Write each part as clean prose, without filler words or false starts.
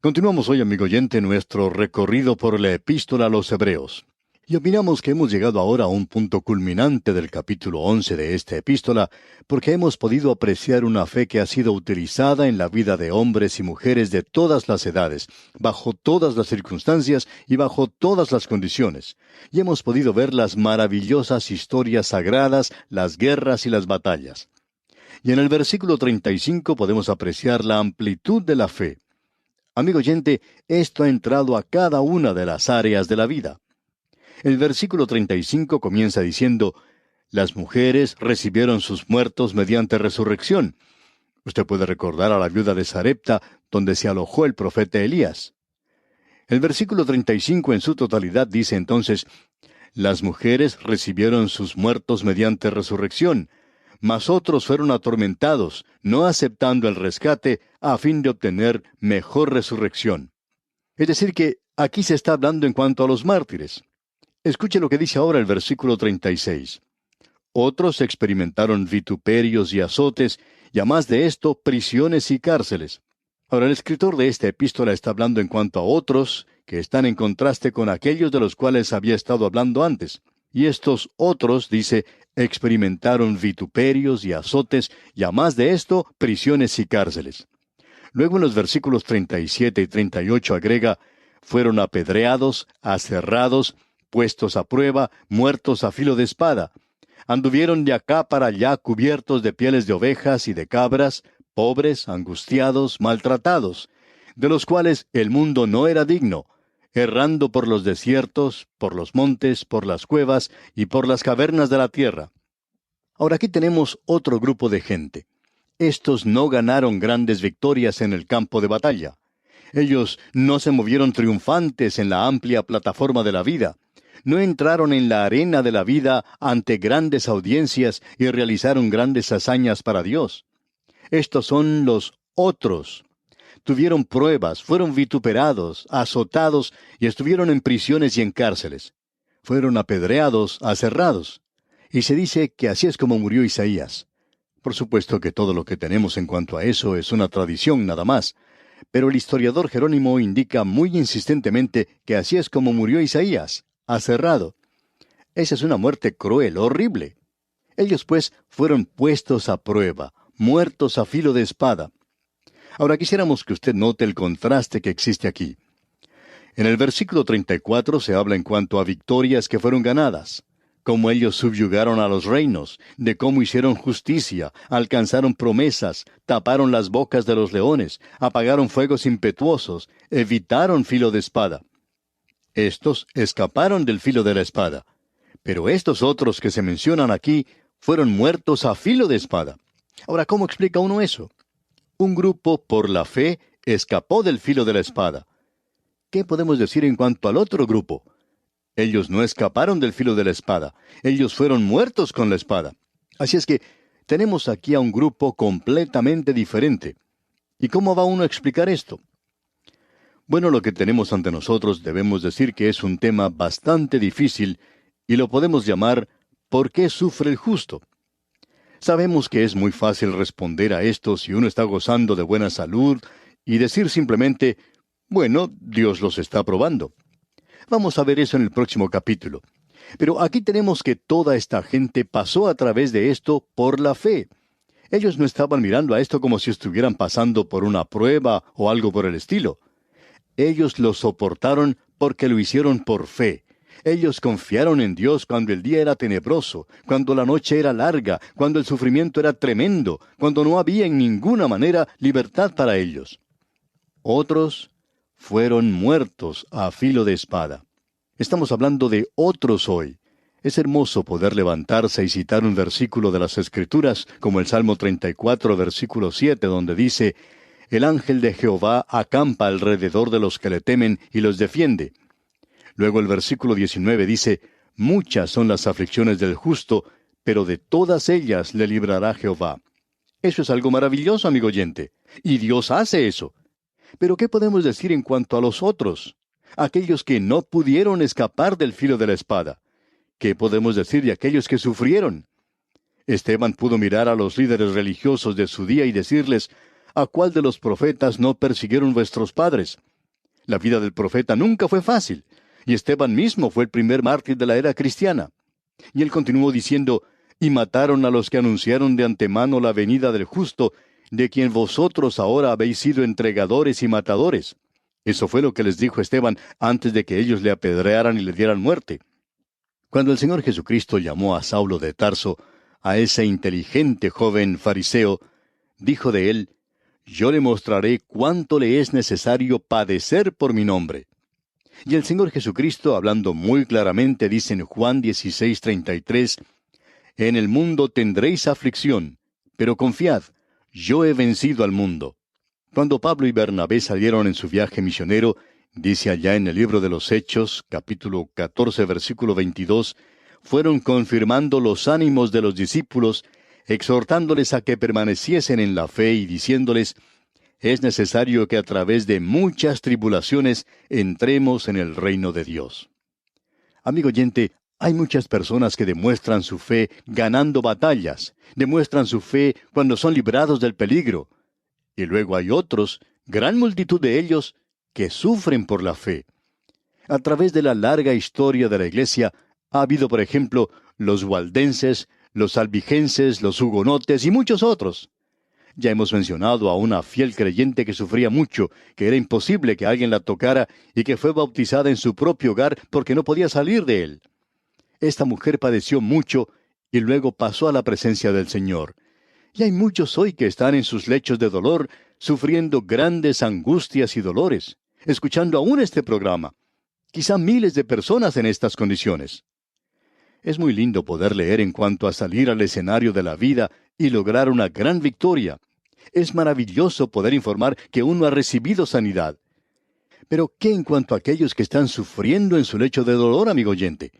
Continuamos hoy, amigo oyente, nuestro recorrido por la epístola a los Hebreos. Y opinamos que hemos llegado ahora a un punto culminante del capítulo 11 de esta epístola, porque hemos podido apreciar una fe que ha sido utilizada en la vida de hombres y mujeres de todas las edades, bajo todas las circunstancias y bajo todas las condiciones. Y hemos podido ver las maravillosas historias sagradas, las guerras y las batallas. Y en el versículo 35 podemos apreciar la amplitud de la fe. Amigo oyente, esto ha entrado a cada una de las áreas de la vida. El versículo 35 comienza diciendo, las mujeres recibieron sus muertos mediante resurrección. Usted puede recordar a la viuda de Sarepta, donde se alojó el profeta Elías. El versículo 35 en su totalidad dice entonces, las mujeres recibieron sus muertos mediante resurrección, mas otros fueron atormentados, no aceptando el rescate, a fin de obtener mejor resurrección. Es decir, que aquí se está hablando en cuanto a los mártires. Escuche lo que dice ahora el versículo 36. Otros experimentaron vituperios y azotes, y a más de esto, prisiones y cárceles. Ahora, el escritor de esta epístola está hablando en cuanto a otros, que están en contraste con aquellos de los cuales había estado hablando antes. Y estos otros, dice, experimentaron vituperios y azotes, y a más de esto, prisiones y cárceles. Luego en los versículos 37 y 38 agrega, fueron apedreados, aserrados, puestos a prueba, muertos a filo de espada. Anduvieron de acá para allá cubiertos de pieles de ovejas y de cabras, pobres, angustiados, maltratados, de los cuales el mundo no era digno, errando por los desiertos, por los montes, por las cuevas y por las cavernas de la tierra. Ahora aquí tenemos otro grupo de gente. Estos no ganaron grandes victorias en el campo de batalla. Ellos no se movieron triunfantes en la amplia plataforma de la vida. No entraron en la arena de la vida ante grandes audiencias y realizaron grandes hazañas para Dios. Estos son los otros. Tuvieron pruebas, fueron vituperados, azotados y estuvieron en prisiones y en cárceles. Fueron apedreados, aserrados. Y se dice que así es como murió Isaías. Por supuesto que todo lo que tenemos en cuanto a eso es una tradición nada más. Pero el historiador Jerónimo indica muy insistentemente que así es como murió Isaías, aserrado. Esa es una muerte cruel, horrible. Ellos pues fueron puestos a prueba, muertos a filo de espada. Ahora quisiéramos que usted note el contraste que existe aquí. En el versículo 34 se habla en cuanto a victorias que fueron ganadas, cómo ellos subyugaron a los reinos, de cómo hicieron justicia, alcanzaron promesas, taparon las bocas de los leones, apagaron fuegos impetuosos, evitaron filo de espada. Estos escaparon del filo de la espada, pero estos otros que se mencionan aquí fueron muertos a filo de espada. Ahora, ¿cómo explica uno eso? Un grupo, por la fe, escapó del filo de la espada. ¿Qué podemos decir en cuanto al otro grupo? Ellos no escaparon del filo de la espada. Ellos fueron muertos con la espada. Así es que tenemos aquí a un grupo completamente diferente. ¿Y cómo va uno a explicar esto? Bueno, lo que tenemos ante nosotros debemos decir que es un tema bastante difícil y lo podemos llamar ¿por qué sufre el justo? Sabemos que es muy fácil responder a esto si uno está gozando de buena salud y decir simplemente, bueno, Dios los está probando. Vamos a ver eso en el próximo capítulo. Pero aquí tenemos que toda esta gente pasó a través de esto por la fe. Ellos no estaban mirando a esto como si estuvieran pasando por una prueba o algo por el estilo. Ellos lo soportaron porque lo hicieron por fe. Ellos confiaron en Dios cuando el día era tenebroso, cuando la noche era larga, cuando el sufrimiento era tremendo, cuando no había en ninguna manera libertad para ellos. Otros fueron muertos a filo de espada. Estamos hablando de otros hoy. Es hermoso poder levantarse y citar un versículo de las Escrituras, como el Salmo 34, versículo 7, donde dice, «El ángel de Jehová acampa alrededor de los que le temen y los defiende». Luego el versículo 19 dice, «Muchas son las aflicciones del justo, pero de todas ellas le librará Jehová». Eso es algo maravilloso, amigo oyente. Y Dios hace eso. Pero ¿qué podemos decir en cuanto a los otros? Aquellos que no pudieron escapar del filo de la espada. ¿Qué podemos decir de aquellos que sufrieron? Esteban pudo mirar a los líderes religiosos de su día y decirles, ¿a cuál de los profetas no persiguieron vuestros padres? La vida del profeta nunca fue fácil, y Esteban mismo fue el primer mártir de la era cristiana. Y él continuó diciendo, y mataron a los que anunciaron de antemano la venida del justo, de quien vosotros ahora habéis sido entregadores y matadores. Eso fue lo que les dijo Esteban antes de que ellos le apedrearan y le dieran muerte. Cuando el Señor Jesucristo llamó a Saulo de Tarso, a ese inteligente joven fariseo, dijo de él, yo le mostraré cuánto le es necesario padecer por mi nombre. Y el Señor Jesucristo, hablando muy claramente, dice en Juan 16:33, en el mundo tendréis aflicción, pero confiad, yo he vencido al mundo. Cuando Pablo y Bernabé salieron en su viaje misionero, dice allá en el libro de los Hechos, capítulo 14, versículo 22, fueron confirmando los ánimos de los discípulos, exhortándoles a que permaneciesen en la fe y diciéndoles, es necesario que a través de muchas tribulaciones entremos en el reino de Dios. Amigo oyente, hay muchas personas que demuestran su fe ganando batallas, demuestran su fe cuando son librados del peligro. Y luego hay otros, gran multitud de ellos, que sufren por la fe. A través de la larga historia de la Iglesia, ha habido, por ejemplo, los waldenses, los albigenses, los hugonotes y muchos otros. Ya hemos mencionado a una fiel creyente que sufría mucho, que era imposible que alguien la tocara y que fue bautizada en su propio hogar porque no podía salir de él. Esta mujer padeció mucho y luego pasó a la presencia del Señor. Y hay muchos hoy que están en sus lechos de dolor, sufriendo grandes angustias y dolores, escuchando aún este programa. Quizá miles de personas en estas condiciones. Es muy lindo poder leer en cuanto a salir al escenario de la vida y lograr una gran victoria. Es maravilloso poder informar que uno ha recibido sanidad. Pero, ¿qué en cuanto a aquellos que están sufriendo en su lecho de dolor, amigo oyente?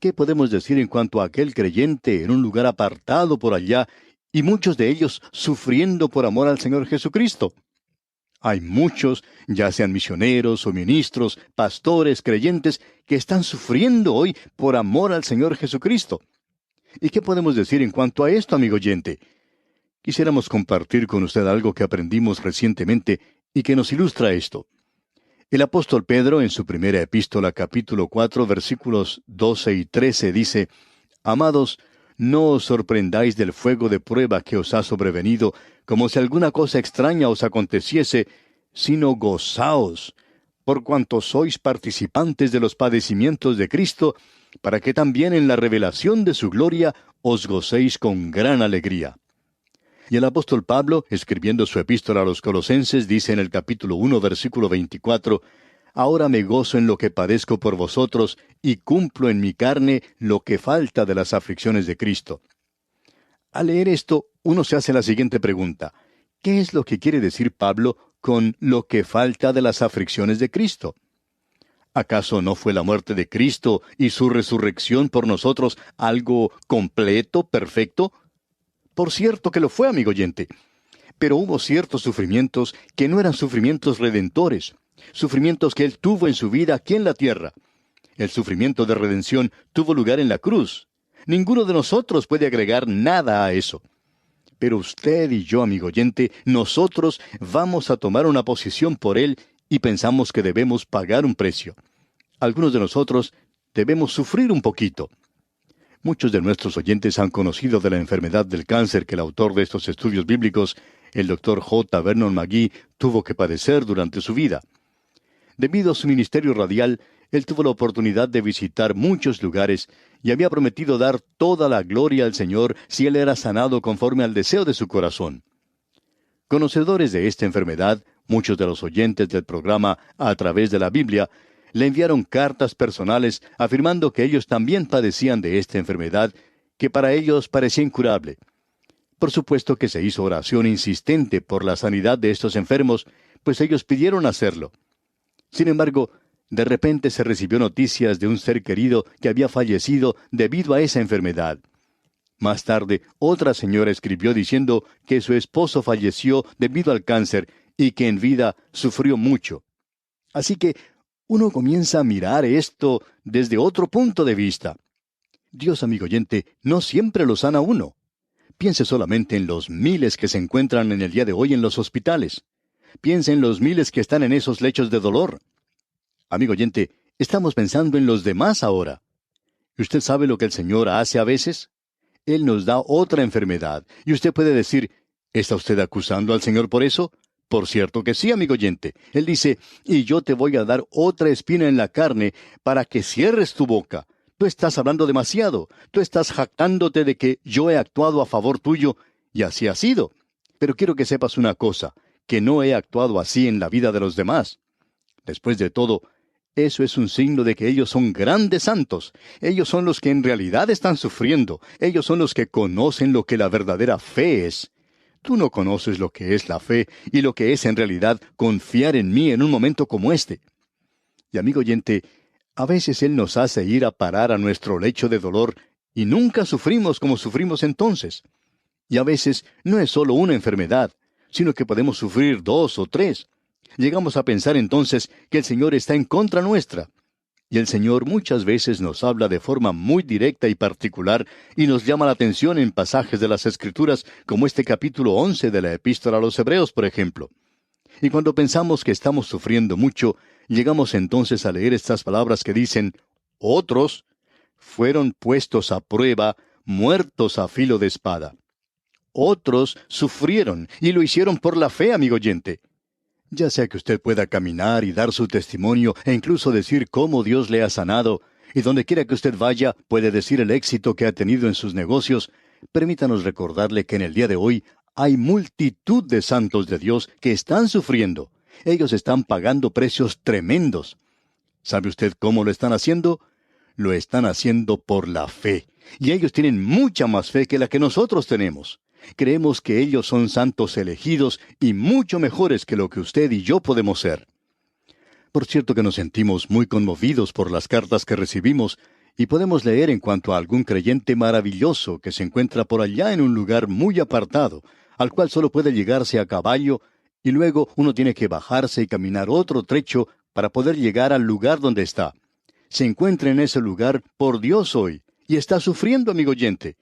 ¿Qué podemos decir en cuanto a aquel creyente en un lugar apartado por allá y muchos de ellos sufriendo por amor al Señor Jesucristo? Hay muchos, ya sean misioneros o ministros, pastores, creyentes, que están sufriendo hoy por amor al Señor Jesucristo. ¿Y qué podemos decir en cuanto a esto, amigo oyente? Quisiéramos compartir con usted algo que aprendimos recientemente y que nos ilustra esto. El apóstol Pedro, en su primera epístola, capítulo 4, versículos 12 y 13, dice, Amados, no os sorprendáis del fuego de prueba que os ha sobrevenido, como si alguna cosa extraña os aconteciese, sino gozaos, por cuanto sois participantes de los padecimientos de Cristo, para que también en la revelación de su gloria os gocéis con gran alegría. Y el apóstol Pablo, escribiendo su epístola a los Colosenses, dice en el capítulo 1, versículo 24, Ahora me gozo en lo que padezco por vosotros, y cumplo en mi carne lo que falta de las aflicciones de Cristo. Al leer esto, uno se hace la siguiente pregunta. ¿Qué es lo que quiere decir Pablo con lo que falta de las aflicciones de Cristo? ¿Acaso no fue la muerte de Cristo y su resurrección por nosotros algo completo, perfecto? Por cierto que lo fue, amigo oyente. Pero hubo ciertos sufrimientos que no eran sufrimientos redentores, sufrimientos que Él tuvo en su vida aquí en la tierra. El sufrimiento de redención tuvo lugar en la cruz. Ninguno de nosotros puede agregar nada a eso. Pero usted y yo, amigo oyente, nosotros vamos a tomar una posición por Él y pensamos que debemos pagar un precio. Algunos de nosotros debemos sufrir un poquito. Muchos de nuestros oyentes han conocido de la enfermedad del cáncer que el autor de estos estudios bíblicos, el Dr. J. Vernon McGee, tuvo que padecer durante su vida. Debido a su ministerio radial, él tuvo la oportunidad de visitar muchos lugares y había prometido dar toda la gloria al Señor si él era sanado conforme al deseo de su corazón. Conocedores de esta enfermedad, muchos de los oyentes del programa A Través de la Biblia, le enviaron cartas personales afirmando que ellos también padecían de esta enfermedad, que para ellos parecía incurable. Por supuesto que se hizo oración insistente por la sanidad de estos enfermos, pues ellos pidieron hacerlo. Sin embargo, de repente se recibió noticias de un ser querido que había fallecido debido a esa enfermedad. Más tarde, otra señora escribió diciendo que su esposo falleció debido al cáncer y que en vida sufrió mucho. Así que uno comienza a mirar esto desde otro punto de vista. Dios, amigo oyente, no siempre lo sana a uno. Piense solamente en los miles que se encuentran en el día de hoy en los hospitales. Piense en los miles que están en esos lechos de dolor. Amigo oyente, estamos pensando en los demás ahora. ¿Y usted sabe lo que el Señor hace a veces? Él nos da otra enfermedad. Y usted puede decir, ¿está usted acusando al Señor por eso? Por cierto que sí, amigo oyente. Él dice, y yo te voy a dar otra espina en la carne para que cierres tu boca. Tú estás hablando demasiado. Tú estás jactándote de que yo he actuado a favor tuyo, y así ha sido. Pero quiero que sepas una cosa, que no he actuado así en la vida de los demás. Después de todo, eso es un signo de que ellos son grandes santos. Ellos son los que en realidad están sufriendo. Ellos son los que conocen lo que la verdadera fe es. Tú no conoces lo que es la fe y lo que es en realidad confiar en mí en un momento como este. Y amigo oyente, a veces Él nos hace ir a parar a nuestro lecho de dolor y nunca sufrimos como sufrimos entonces. Y a veces no es solo una enfermedad, sino que podemos sufrir 2 o 3. Llegamos a pensar entonces que el Señor está en contra nuestra. Y el Señor muchas veces nos habla de forma muy directa y particular y nos llama la atención en pasajes de las Escrituras como este capítulo 11 de la Epístola a los Hebreos, por ejemplo. Y cuando pensamos que estamos sufriendo mucho, llegamos entonces a leer estas palabras que dicen, otros fueron puestos a prueba, muertos a filo de espada. Otros sufrieron y lo hicieron por la fe, amigo oyente. Ya sea que usted pueda caminar y dar su testimonio e incluso decir cómo Dios le ha sanado, y donde quiera que usted vaya puede decir el éxito que ha tenido en sus negocios, permítanos recordarle que en el día de hoy hay multitud de santos de Dios que están sufriendo. Ellos están pagando precios tremendos. ¿Sabe usted cómo lo están haciendo? Lo están haciendo por la fe. Y ellos tienen mucha más fe que la que nosotros tenemos. Creemos que ellos son santos elegidos y mucho mejores que lo que usted y yo podemos ser. Por cierto que nos sentimos muy conmovidos por las cartas que recibimos y podemos leer en cuanto a algún creyente maravilloso que se encuentra por allá en un lugar muy apartado, al cual solo puede llegarse a caballo y luego uno tiene que bajarse y caminar otro trecho para poder llegar al lugar donde está. Se encuentra en ese lugar por Dios hoy y está sufriendo, amigo oyente.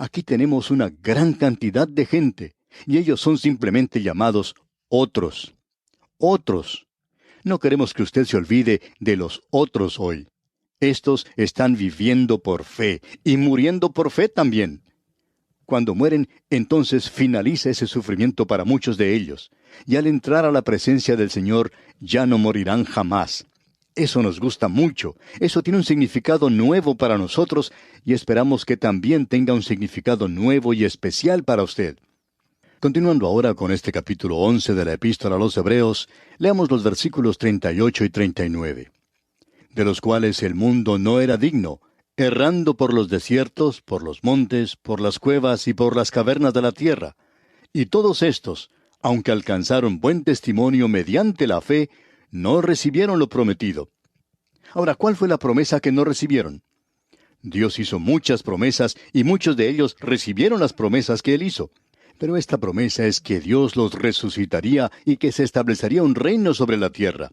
Aquí tenemos una gran cantidad de gente, y ellos son simplemente llamados otros. Otros. No queremos que usted se olvide de los otros hoy. Estos están viviendo por fe y muriendo por fe también. Cuando mueren, entonces finaliza ese sufrimiento para muchos de ellos, y al entrar a la presencia del Señor ya no morirán jamás. Eso nos gusta mucho. Eso tiene un significado nuevo para nosotros y esperamos que también tenga un significado nuevo y especial para usted. Continuando ahora con este capítulo 11 de la Epístola a los Hebreos, leamos los versículos 38 y 39. De los cuales el mundo no era digno, errando por los desiertos, por los montes, por las cuevas y por las cavernas de la tierra. Y todos estos, aunque alcanzaron buen testimonio mediante la fe, no recibieron lo prometido. Ahora, ¿cuál fue la promesa que no recibieron? Dios hizo muchas promesas y muchos de ellos recibieron las promesas que Él hizo. Pero esta promesa es que Dios los resucitaría y que se establecería un reino sobre la tierra.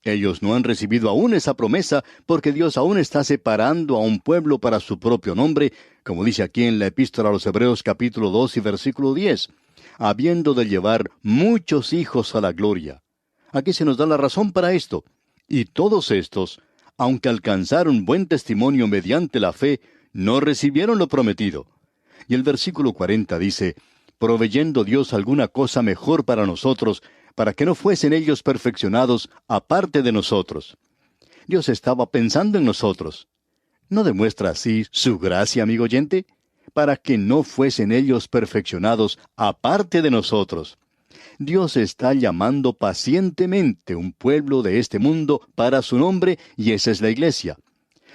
Ellos no han recibido aún esa promesa porque Dios aún está separando a un pueblo para su propio nombre, como dice aquí en la Epístola a los Hebreos capítulo 2 y versículo 10, habiendo de llevar muchos hijos a la gloria. Aquí se nos da la razón para esto. Y todos estos, aunque alcanzaron buen testimonio mediante la fe, no recibieron lo prometido. Y el versículo 40 dice, proveyendo Dios alguna cosa mejor para nosotros, para que no fuesen ellos perfeccionados aparte de nosotros. Dios estaba pensando en nosotros. ¿No demuestra así su gracia, amigo oyente? Para que no fuesen ellos perfeccionados aparte de nosotros. Dios está llamando pacientemente un pueblo de este mundo para su nombre, y esa es la iglesia.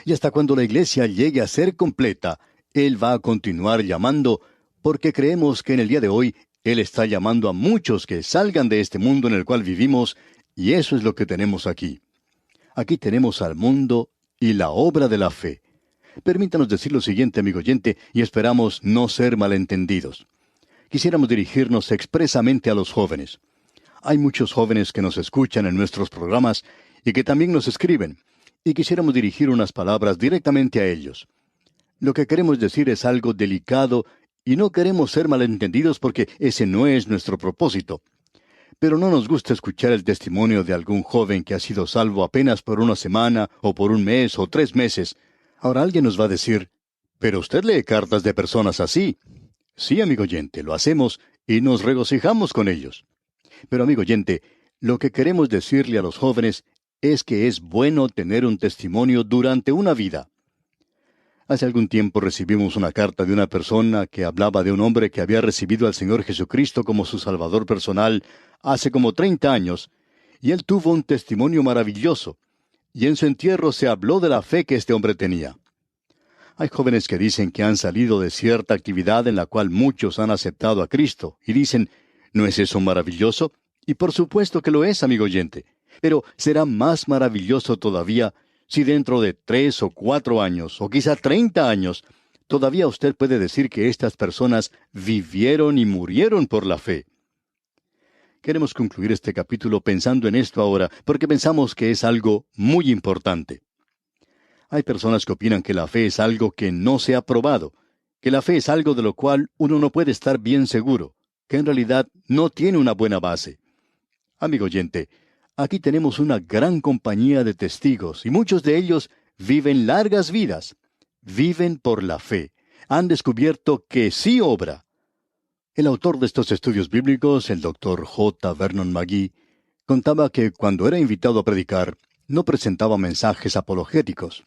Y hasta cuando la iglesia llegue a ser completa, Él va a continuar llamando, porque creemos que en el día de hoy Él está llamando a muchos que salgan de este mundo en el cual vivimos, y eso es lo que tenemos aquí. Aquí tenemos al mundo y la obra de la fe. Permítanos decir lo siguiente, amigo oyente, y esperamos no ser malentendidos. Quisiéramos dirigirnos expresamente a los jóvenes. Hay muchos jóvenes que nos escuchan en nuestros programas y que también nos escriben, y quisiéramos dirigir unas palabras directamente a ellos. Lo que queremos decir es algo delicado y no queremos ser malentendidos porque ese no es nuestro propósito. pero no nos gusta escuchar el testimonio de algún joven que ha sido salvo apenas por una semana, o por un mes, o 3 meses. Ahora alguien nos va a decir, pero usted lee cartas de personas así. Sí, amigo oyente, lo hacemos y nos regocijamos con ellos. Pero, amigo oyente, lo que queremos decirle a los jóvenes es que es bueno tener un testimonio durante una vida. Hace algún tiempo recibimos una carta de una persona que hablaba de un hombre que había recibido al Señor Jesucristo como su Salvador personal hace como 30 años, y él tuvo un testimonio maravilloso, y en su entierro se habló de la fe que este hombre tenía. Hay jóvenes que dicen que han salido de cierta actividad en la cual muchos han aceptado a Cristo, y dicen, ¿no es eso maravilloso? Y por supuesto que lo es, amigo oyente, pero será más maravilloso todavía si dentro de 3 o 4 años, o quizá 30 años, todavía usted puede decir que estas personas vivieron y murieron por la fe. Queremos concluir este capítulo pensando en esto ahora, porque pensamos que es algo muy importante. Hay personas que opinan que la fe es algo que no se ha probado, que la fe es algo de lo cual uno no puede estar bien seguro, que en realidad no tiene una buena base. Amigo oyente, aquí tenemos una gran compañía de testigos, y muchos de ellos viven largas vidas. Viven por la fe. Han descubierto que sí obra. El autor de estos estudios bíblicos, el Dr. J. Vernon McGee, contaba que cuando era invitado a predicar, no presentaba mensajes apologéticos.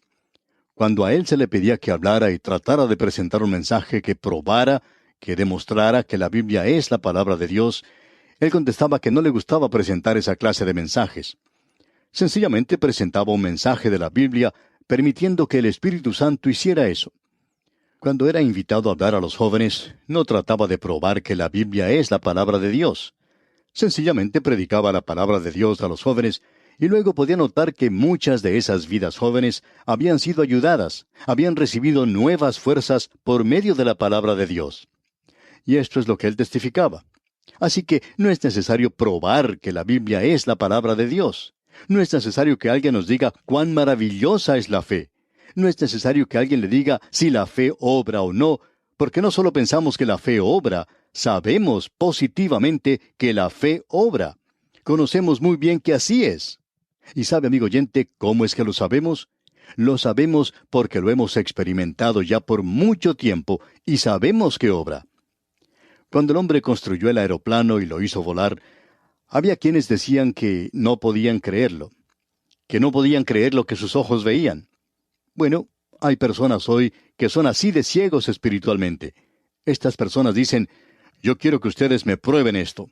Cuando a él se le pedía que hablara y tratara de presentar un mensaje que probara, que demostrara que la Biblia es la palabra de Dios, él contestaba que no le gustaba presentar esa clase de mensajes. Sencillamente presentaba un mensaje de la Biblia, permitiendo que el Espíritu Santo hiciera eso. Cuando era invitado a hablar a los jóvenes, no trataba de probar que la Biblia es la palabra de Dios. Sencillamente predicaba la palabra de Dios a los jóvenes, y luego podía notar que muchas de esas vidas jóvenes habían sido ayudadas, habían recibido nuevas fuerzas por medio de la palabra de Dios. Y esto es lo que él testificaba. Así que no es necesario probar que la Biblia es la palabra de Dios. No es necesario que alguien nos diga cuán maravillosa es la fe. No es necesario que alguien le diga si la fe obra o no, porque no solo pensamos que la fe obra, sabemos positivamente que la fe obra. Conocemos muy bien que así es. ¿Y sabe, amigo oyente, cómo es que lo sabemos? Lo sabemos porque lo hemos experimentado ya por mucho tiempo y sabemos que obra. Cuando el hombre construyó el aeroplano y lo hizo volar, había quienes decían que no podían creerlo, que no podían creer lo que sus ojos veían. Bueno, hay personas hoy que son así de ciegos espiritualmente. Estas personas dicen, yo quiero que ustedes me prueben esto.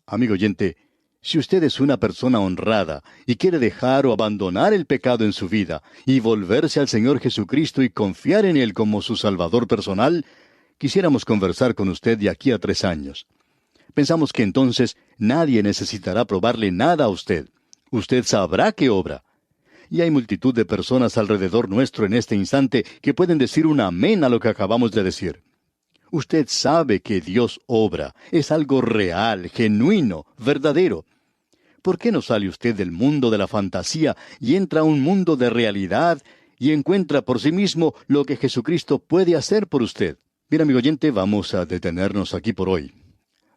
Amigo oyente, si usted es una persona honrada y quiere dejar o abandonar el pecado en su vida y volverse al Señor Jesucristo y confiar en Él como su Salvador personal, quisiéramos conversar con usted de aquí a 3 años. Pensamos que entonces nadie necesitará probarle nada a usted. Usted sabrá que obra. Y hay multitud de personas alrededor nuestro en este instante que pueden decir un amén a lo que acabamos de decir. Usted sabe que Dios obra. Es algo real, genuino, verdadero. ¿Por qué no sale usted del mundo de la fantasía y entra a un mundo de realidad y encuentra por sí mismo lo que Jesucristo puede hacer por usted? Bien, amigo oyente, vamos a detenernos aquí por hoy.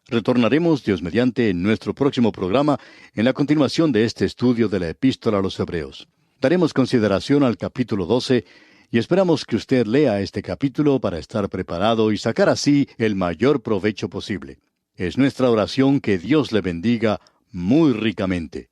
Retornaremos, Dios mediante, en nuestro próximo programa, en la continuación de este estudio de la Epístola a los Hebreos. Daremos consideración al capítulo 12 y esperamos que usted lea este capítulo para estar preparado y sacar así el mayor provecho posible. Es nuestra oración que Dios le bendiga muy ricamente.